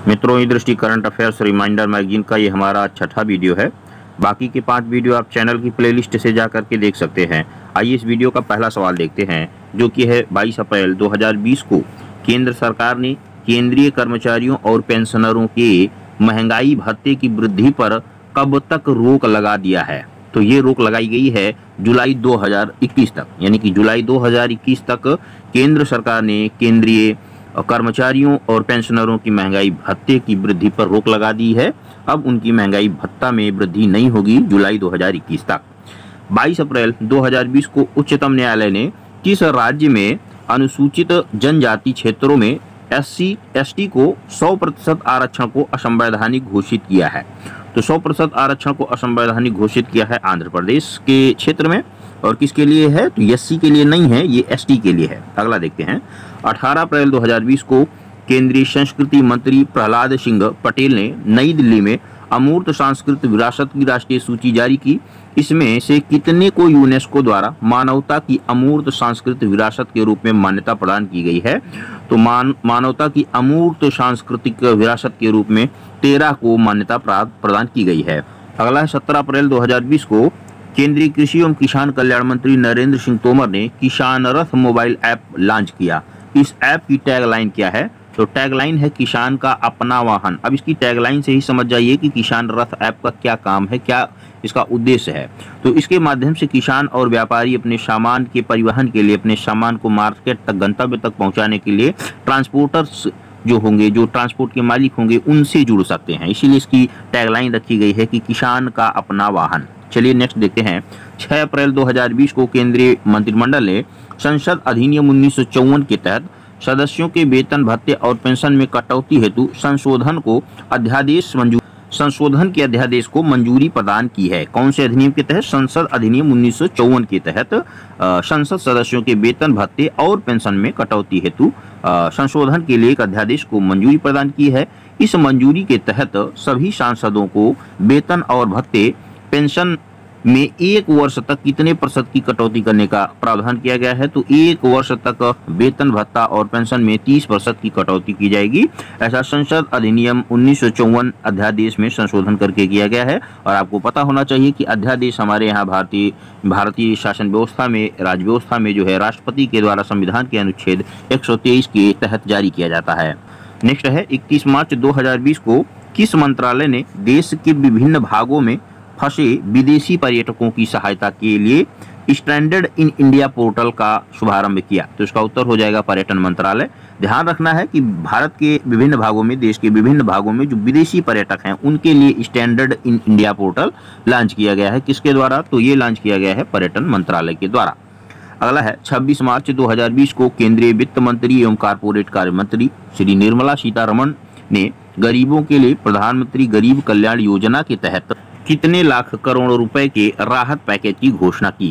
मित्रों, ये दृष्टि करंट अफेयर्स रिमाइंडर मैगजीन का ये हमारा छठा वीडियो है। बाकी के 5 वीडियो आप चैनल की प्लेलिस्ट से जा करके देख सकते हैं। आइए इस वीडियो का पहला सवाल देखते हैं, जो कि है 22 अप्रैल 2020 को केंद्र सरकार ने केंद्रीय कर्मचारियों और पेंशनरों के महंगाई भत्ते की वृद्धि पर कब तक रोक लगा दिया है। तो ये रोक लगाई गई है जुलाई 2021 तक, यानी कि जुलाई 2021 तक केंद्र सरकार ने केंद्रीय कर्मचारियों और पेंशनरों की महंगाई भत्ते की वृद्धि पर रोक लगा दी है। अब उनकी महंगाई भत्ता में वृद्धि नहीं होगी जुलाई 2021 तक। 22 अप्रैल 2020 को उच्चतम न्यायालय ने किस राज्य में अनुसूचित जनजाति क्षेत्रों में SC ST को 100% आरक्षण को असंवैधानिक घोषित किया है। तो 100% आरक्षण को असंवैधानिक घोषित किया है आंध्र प्रदेश के क्षेत्र में। और किसके लिए है? तो SC के लिए नहीं है, ये ST के लिए है। अगला देखते हैं। 18 अप्रैल 2020 को केंद्रीय संस्कृति मंत्री प्रहलाद सिंह पटेल ने नई दिल्ली में अमूर्त सांस्कृतिक विरासत की राष्ट्रीय सूची जारी की। इसमें से कितने को यूनेस्को द्वारा मानवता की अमूर्त सांस्कृतिक विरासत के रूप में मान्यता प्रदान की गई है? तो मानवता की अमूर्त सांस्कृतिक विरासत के रूप में 13 को मान्यता प्रदान की गई है। अगला है 17 अप्रैल 2020 को केंद्रीय कृषि एवं किसान कल्याण मंत्री नरेंद्र सिंह तोमर ने किसान रथ मोबाइल ऐप लॉन्च किया। इस ऐप की टैगलाइन क्या है? तो टैगलाइन है किसान का अपना वाहन। अब इसकी टैगलाइन से ही समझ जाइए कि किसान रथ ऐप का क्या काम है, क्या इसका उद्देश्य है। तो इसके माध्यम से किसान और व्यापारी अपने सामान के परिवहन के लिए, अपने सामान को मार्केट तक, गंतव्य तक पहुंचाने के लिए ट्रांसपोर्टर्स जो होंगे, जो ट्रांसपोर्ट के मालिक होंगे, उनसे जुड़ सकते हैं। इसीलिए इसकी टैगलाइन रखी गई है कि किसान का अपना वाहन। चलिए नेक्स्ट देखते हैं। 6 अप्रैल 2020 को केंद्रीय मंत्रिमंडल ने संसद अधिनियम 1954 के तहत सदस्यों के वेतन भत्ते और पेंशन में कटौती हेतु संशोधन के अध्यादेश को मंजूरी प्रदान की है। कौन से अधिनियम के तहत? संसद अधिनियम 1954 के तहत संसद सदस्यों के वेतन भत्ते और पेंशन में कटौती हेतु संशोधन के लिए एक अध्यादेश को मंजूरी प्रदान की है। इस मंजूरी के तहत सभी सांसदों को वेतन और भत्ते पेंशन में 1 वर्ष तक कितने % की कटौती करने का प्रावधान किया गया है? तो 1 वर्ष तक वेतन भत्ता और पेंशन में 30% की कटौती की जाएगी। ऐसा संसद अधिनियम 1954 अध्यादेश में संशोधन करके किया गया है। और आपको पता होना चाहिए कि अध्यादेश हमारे यहाँ भारतीय शासन व्यवस्था में, राज्य व्यवस्था में जो है, राष्ट्रपति के द्वारा संविधान के अनुच्छेद 123 के तहत जारी किया जाता है। नेक्स्ट है 31 मार्च 2020 को किस मंत्रालय ने देश के विभिन्न भागों में फंसे विदेशी पर्यटकों की सहायता के लिए स्ट्रैंडेड इन इंडिया पोर्टल का शुभारंभ किया? तो इसका उत्तर हो जाएगा पर्यटन मंत्रालय। ध्यान रखना है कि भारत के विभिन्न भागों में, देश के विभिन्न भागों में जो विदेशी पर्यटक हैं, उनके लिए standard in India portal launch किया गया है। किसके द्वारा? तो ये लॉन्च किया गया है पर्यटन मंत्रालय के द्वारा। अगला है 26 मार्च 2020 को केंद्रीय वित्त मंत्री एवं कारपोरेट कार्य मंत्री श्री निर्मला सीतारमण ने गरीबों के लिए प्रधानमंत्री गरीब कल्याण योजना के तहत कितने लाख करोड़ रुपए के राहत पैकेज की घोषणा की?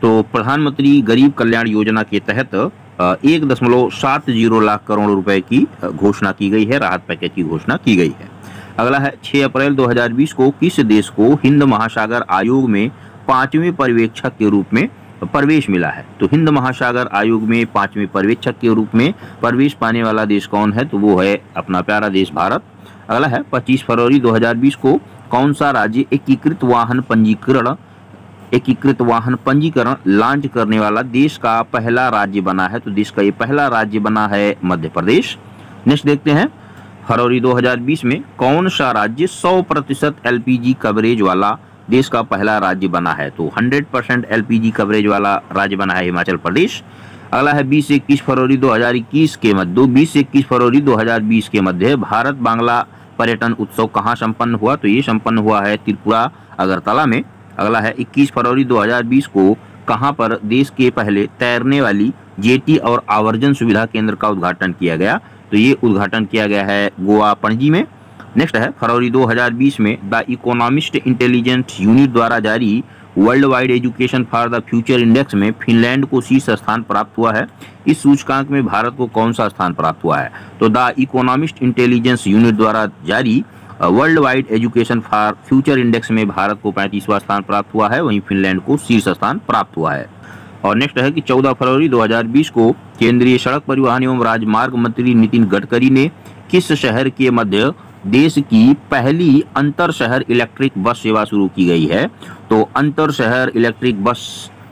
तो प्रधानमंत्री गरीब कल्याण योजना के तहत 1.70 लाख करोड़ रुपए की घोषणा की गई है, राहत पैकेज की घोषणा की गई है। अगला है 6 अप्रैल 2020 को किस देश को हिंद महासागर आयोग में 5वें पर्यवेक्षक के रूप में प्रवेश मिला है? तो हिंद महासागर आयोग में 5वें पर्यवेक्षक के रूप में प्रवेश पाने वाला देश कौन है? तो वो है अपना प्यारा देश भारत। अगला है 25 फरवरी 2020 को कौन सा राज्य एकीकृत वाहन पंजीकरण लॉन्च करने वाला देश का पहला राज्य बना है? तो देश का ये पहला राज्य बना है मध्य प्रदेश। नेक्स्ट देखते हैं। फरवरी 2020 में कौन सा राज्य 100% LPG कवरेज वाला देश का पहला राज्य बना है? तो 100% LPG कवरेज वाला राज्य बना है हिमाचल प्रदेश। अगला है 20 से 21 फरवरी 2021 के मध्य 20 से 21 फरवरी 2020 के मध्य भारत बांग्ला पर्यटन उत्सव कहाँ संपन्न हुआ? तो ये संपन्न हुआ है त्रिपुरा अगरतला में। अगला है 21 फरवरी 2020 को कहाँ पर देश के पहले तैरने वाली जेटी और आवर्जन सुविधा केंद्र का उद्घाटन किया गया? तो ये उद्घाटन किया गया है गोवा पणजी में। नेक्स्ट है फरवरी 2020 में द इकोनॉमिस्ट इंटेलिजेंस यूनिट द्वारा जारी world wide education for the future index में फिनलैंड को शीर्ष स्थान प्राप्त हुआ है। इस सूचकांक में भारत को कौन सा स्थान प्राप्त हुआ है? तो द इकोनॉमिस्ट इंटेलिजेंस यूनिट द्वारा जारी world wide education for future index में भारत को 35वां स्थान प्राप्त हुआ है, वहीं फिनलैंड को शीर्ष स्थान प्राप्त हुआ है। और नेक्स्ट है कि 14 फरवरी 2020 को केंद्रीय सड़क परिवहन एवं राजमार्ग मंत्री नितिन गडकरी ने किस शहर के मध्य देश की पहली अंतर शहर इलेक्ट्रिक बस सेवा शुरू की गई है? तो अंतर शहर इलेक्ट्रिक बस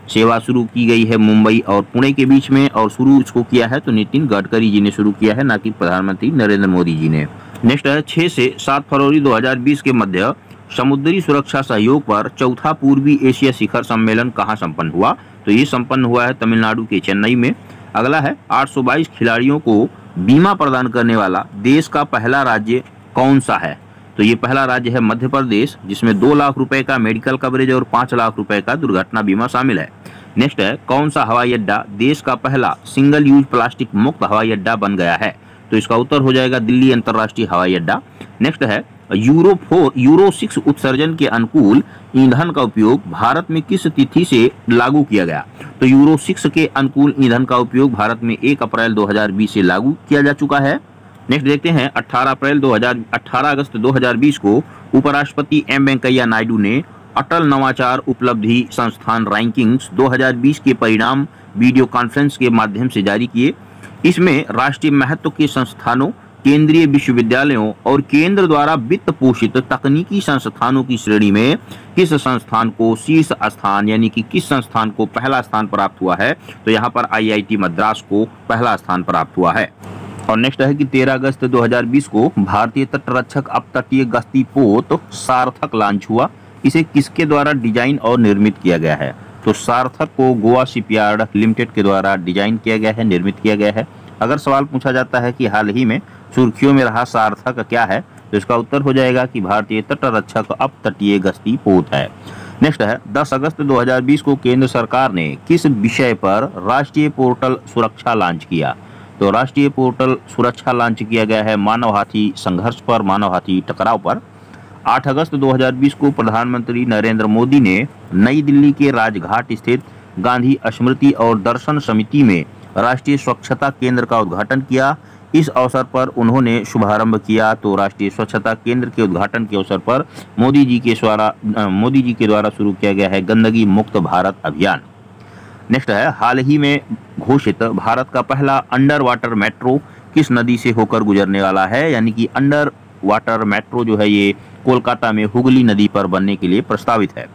सेवा शुरू की गई है मुंबई और पुणे के बीच में, और शुरू इसको किया है तो नितिन गडकरी जी ने शुरू किया है, ना कि प्रधानमंत्री नरेंद्र मोदी जी ने। नेक्स्ट है 6 से 7 फरवरी 2020 के मध्य समुद्री सुरक्षा सहयोग पर चौथा पूर्वी एशिया शिखर सम्मेलन कहाँ संपन्न हुआ? तो ये संपन्न हुआ है तमिलनाडु के चेन्नई में। अगला है 822 खिलाड़ियों को बीमा प्रदान करने वाला देश का पहला राज्य कौन सा है? तो ये पहला राज्य है मध्य प्रदेश, जिसमें 2 लाख रुपए का मेडिकल कवरेज और 5 लाख रुपए का दुर्घटना बीमा शामिल है। नेक्स्ट है कौन सा हवाई अड्डा देश का पहला सिंगल यूज प्लास्टिक मुक्त हवाई अड्डा बन गया है? तो इसका उत्तर हो जाएगा दिल्ली अंतर्राष्ट्रीय हवाई अड्डा। नेक्स्ट है यूरो 6 उत्सर्जन के अनुकूल ईंधन का उपयोग भारत में किस तिथि से लागू किया गया? तो यूरो 6 के अनुकूल ईंधन का उपयोग भारत में 1 अप्रैल 2020 से लागू किया जा चुका है। नेक्स्ट देखते हैं 18 अगस्त 2020 को उपराष्ट्रपति एम वेंकैया नायडू ने अटल नवाचार उपलब्धि संस्थान रैंकिंग्स 2020 के परिणाम वीडियो कॉन्फ्रेंस के माध्यम से जारी किए। इसमें राष्ट्रीय महत्व के संस्थानों, केंद्रीय विश्वविद्यालयों और केंद्र द्वारा वित्त पोषित तकनीकी संस्थानों की श्रेणी में किस संस्थान को शीर्ष स्थान, यानी कि किस संस्थान को पहला स्थान प्राप्त हुआ है? तो यहाँ पर IIT मद्रास को पहला स्थान प्राप्त हुआ है। और नेक्स्ट है कि 13 अगस्त 2020 को भारतीय तटरक्षक अपतटीय गश्ती पोत सार्थक लॉन्च हुआ। इसे किसके द्वारा डिजाइन और निर्मित किया गया है? तो सार्थक को गोवा शिपयार्ड लिमिटेड के द्वारा डिजाइन किया गया है, निर्मित किया गया है। अगर सवाल पूछा जाता है कि हाल ही में सुर्खियों में रहा सार्थक क्या है, तो इसका उत्तर हो जाएगा कि भारतीय तटरक्षक अपतटीय गश्ती पोत है। नेक्स्ट है 10 अगस्त 2020 को केंद्र सरकार ने किस विषय पर राष्ट्रीय पोर्टल सुरक्षा लॉन्च किया? तो राष्ट्रीय पोर्टल सुरक्षा लॉन्च किया गया है मानव हाथी संघर्ष पर, मानव हाथी टकराव पर। 8 अगस्त 2020 को प्रधानमंत्री नरेंद्र मोदी ने नई दिल्ली के राजघाट स्थित गांधी स्मृति और दर्शन समिति में राष्ट्रीय स्वच्छता केंद्र का उद्घाटन किया। इस अवसर पर उन्होंने शुभारंभ किया। तो राष्ट्रीय स्वच्छता केंद्र के उद्घाटन के अवसर पर मोदी जी के द्वारा शुरू किया गया है गंदगी मुक्त भारत अभियान। नेक्स्ट है हाल ही में घोषित भारत का पहला अंडर वाटर मेट्रो किस नदी से होकर गुजरने वाला है? यानी कि अंडर वाटर मेट्रो जो है ये कोलकाता में हुगली नदी पर बनने के लिए प्रस्तावित है।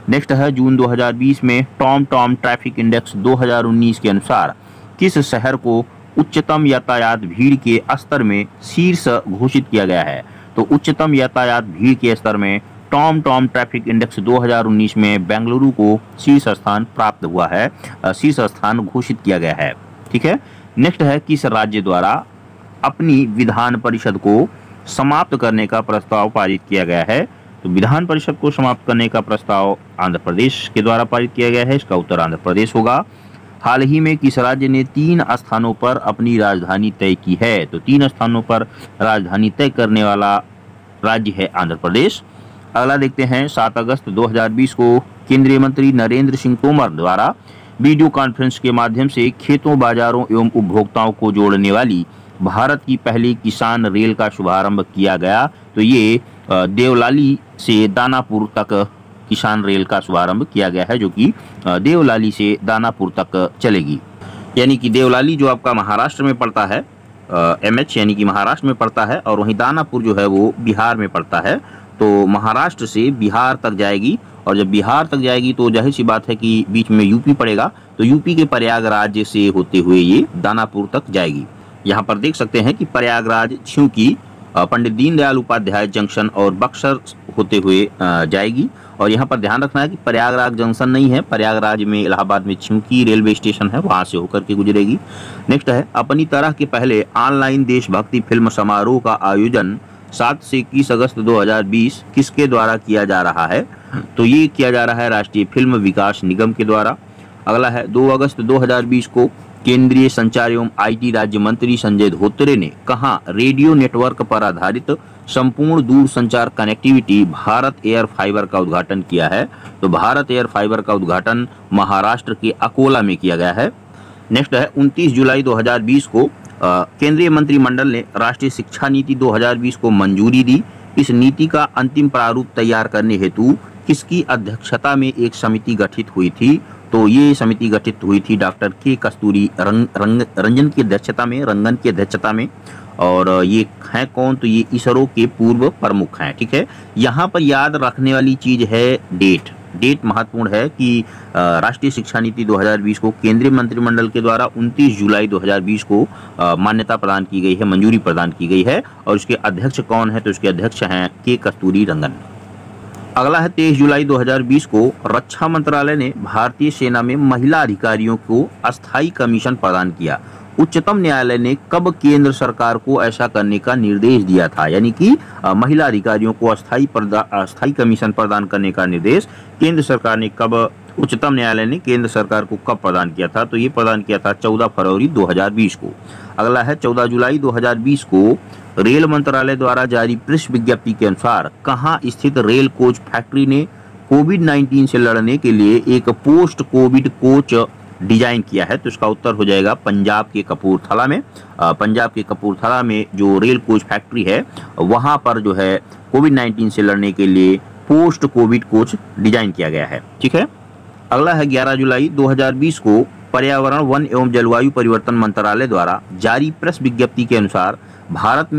नेक्स्ट है जून 2020 में टॉम ट्रैफिक इंडेक्स 2019 के अनुसार किस शहर को उच्चतम यातायात भीड़ के स्तर में शीर्ष घोषित किया गया है? तो उच्चतम यातायात भीड़ के स्तर में टॉम ट्रैफिक इंडेक्स 2019 में बेंगलुरु को शीर्ष स्थान प्राप्त हुआ है, शीर्ष स्थान घोषित किया गया है। ठीक है। नेक्स्ट है किस राज्य द्वारा अपनी विधान परिषद को समाप्त करने का प्रस्ताव पारित किया गया है? तो विधान परिषद को समाप्त करने का प्रस्ताव आंध्र प्रदेश के द्वारा पारित किया गया है। इसका उत्तर आंध्र प्रदेश होगा। हाल ही में किस राज्य ने 3 स्थानों पर अपनी राजधानी तय की है? तो 3 स्थानों पर राजधानी तय करने वाला राज्य है आंध्र प्रदेश। अगला देखते हैं 7 अगस्त 2020 को केंद्रीय मंत्री नरेंद्र सिंह तोमर द्वारा वीडियो कॉन्फ्रेंस के माध्यम से खेतों, बाजारों एवं उपभोक्ताओं को जोड़ने वाली भारत की पहली किसान रेल का शुभारंभ किया गया। तो ये देवलाली से दानापुर तक किसान रेल का शुभारंभ किया गया है, जो कि देवलाली से दानापुर तक चलेगी। यानी कि देवलाली जो आपका महाराष्ट्र में पड़ता है, MH यानी कि महाराष्ट्र में पड़ता है, और वहीं दानापुर जो है वो बिहार में पड़ता है। तो महाराष्ट्र से बिहार तक जाएगी, और जब बिहार तक जाएगी तो जाहिर सी बात है कि बीच में यूपी पड़ेगा, तो यूपी के प्रयागराज से होते हुए ये दानापुर तक जाएगी। यहाँ पर देख सकते हैं कि प्रयागराज छिंकी पंडित दीनदयाल उपाध्याय जंक्शन और बक्सर होते हुए जाएगी। और यहाँ पर ध्यान रखना है कि प्रयागराज जंक्शन नहीं है, प्रयागराज में इलाहाबाद में छिंकी रेलवे स्टेशन है, वहाँ से होकर के गुजरेगी। नेक्स्ट है अपनी तरह के पहले ऑनलाइन देशभक्ति फिल्म समारोह का आयोजन 7 से 21 अगस्त 2020 किसके द्वारा किया जा रहा है? तो ये किया जा रहा है राष्ट्रीय फिल्म विकास निगम के द्वारा। अगला है 2 अगस्त 2020 को केंद्रीय संचार एवं IT राज्य मंत्री संजय धोत्रे ने कहा रेडियो नेटवर्क पर आधारित संपूर्ण दूर संचार कनेक्टिविटी भारत एयर फाइबर का उद्घाटन किया है? तो भारत एयर फाइबर का उद्घाटन महाराष्ट्र के अकोला में किया गया है। नेक्स्ट है 29 जुलाई 2020 को केंद्रीय मंत्रिमंडल ने राष्ट्रीय शिक्षा नीति 2020 को मंजूरी दी। इस नीति का अंतिम प्रारूप तैयार करने हेतु किसकी अध्यक्षता में एक समिति गठित हुई थी? तो ये समिति गठित हुई थी डॉक्टर के कस्तूरी रंगन की अध्यक्षता में, और ये हैं कौन, तो ये इसरो के पूर्व प्रमुख हैं। ठीक है, यहाँ पर याद रखने वाली चीज है डेट। डेट महत्वपूर्ण है कि राष्ट्रीय शिक्षा नीति 2020 को केंद्रीय मंत्रिमंडल के द्वारा 29 जुलाई 2020 को मान्यता प्रदान की गई है, मंजूरी प्रदान की गई है। और इसके अध्यक्ष कौन है, तो इसके अध्यक्ष हैं के कस्तूरी रंगन। अगला है 23 जुलाई 2020 को रक्षा मंत्रालय ने भारतीय सेना में महिला अधिकारियों को अस्थायी कमीशन प्रदान किया। उच्चतम न्यायालय ने कब केंद्र सरकार को ऐसा करने का निर्देश दिया था, यानी कि महिला अधिकारियों को अस्थायी कमीशन प्रदान करने का निर्देश केंद्र सरकार ने कब, उच्चतम न्यायालय ने केंद्र सरकार को कब प्रदान किया था, तो ये प्रदान किया था 14 फरवरी 2020 को। अगला है 14 जुलाई 2020 को रेल मंत्रालय द्वारा जारी प्रेस विज्ञप्ति के अनुसार कहां स्थित रेल कोच फैक्ट्री ने कोविड-19 से लड़ने के लिए एक पोस्ट कोविड कोच डिजाइन किया है, तो इसका उत्तर हो जाएगा पंजाब के कपूरथला में। पंजाब के कपूरथला में जो रेल कोच फैक्ट्री है वहां पर जो है कोविड-19 से लड़ने के लिए पोस्ट कोविड कोच डिजाइन किया गया है। ठीक है, अगला है 11 जुलाई 2020 को पर्यावरण, वन एवं जलवायु परिवर्तन मंत्रालय द्वारा जारी प्रेस विज्ञप्ति के अनुसार भारत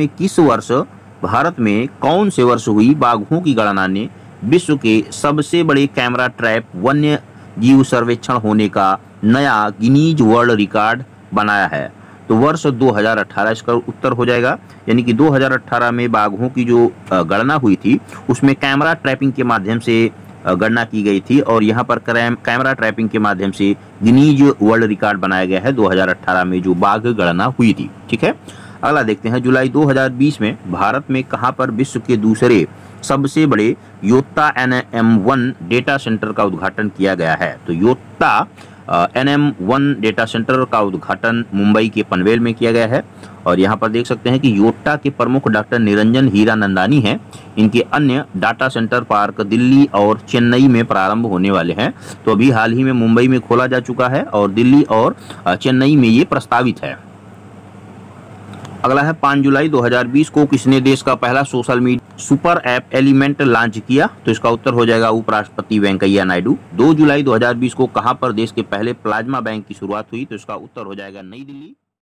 में कौन से वर्ष हुई बाघों की गणना ने विश्व के सबसे बड़े कैमरा ट्रैप वन्य जीव सर्वेक्षण होने का नया गिनीज वर्ल्ड रिकॉर्ड बनाया है, तो वर्ष 2018 इसका उत्तर हो जाएगा। यानी कि 2018 में बाघों की जो गणना हुई थी उसमें कैमरा ट्रैपिंग के माध्यम से गणना की गई थी और यहाँ पर कैमरा ट्रैपिंग के माध्यम से गिनीज वर्ल्ड रिकॉर्ड बनाया गया है 2018 में जो बाघ गणना हुई थी। ठीक है, अगला देखते हैं जुलाई 2020 में भारत में कहां पर विश्व के दूसरे सबसे बड़े योत्ता NM1 डेटा सेंटर का उद्घाटन किया गया है, तो योत्ता NM1 डेटा सेंटर का उद्घाटन मुंबई के पनवेल में किया गया है। और यहाँ पर देख सकते हैं कि योत्ता के प्रमुख डॉक्टर निरंजन हीरानंदानी हैं। इनके अन्य डाटा सेंटर पार्क दिल्ली और चेन्नई में प्रारंभ होने वाले हैं, तो अभी हाल ही में मुंबई में खोला जा चुका है और दिल्ली और चेन्नई में ये प्रस्तावित है। अगला है 5 जुलाई 2020 को किसने देश का पहला social media super app element launch किया, तो इसका उत्तर हो जाएगा उपराष्ट्रपति वेंकैया नायडू। 2 जुलाई 2020 को कहां पर देश के पहले प्लाज्मा बैंक की शुरुआत हुई, तो इसका उत्तर हो जाएगा नई दिल्ली।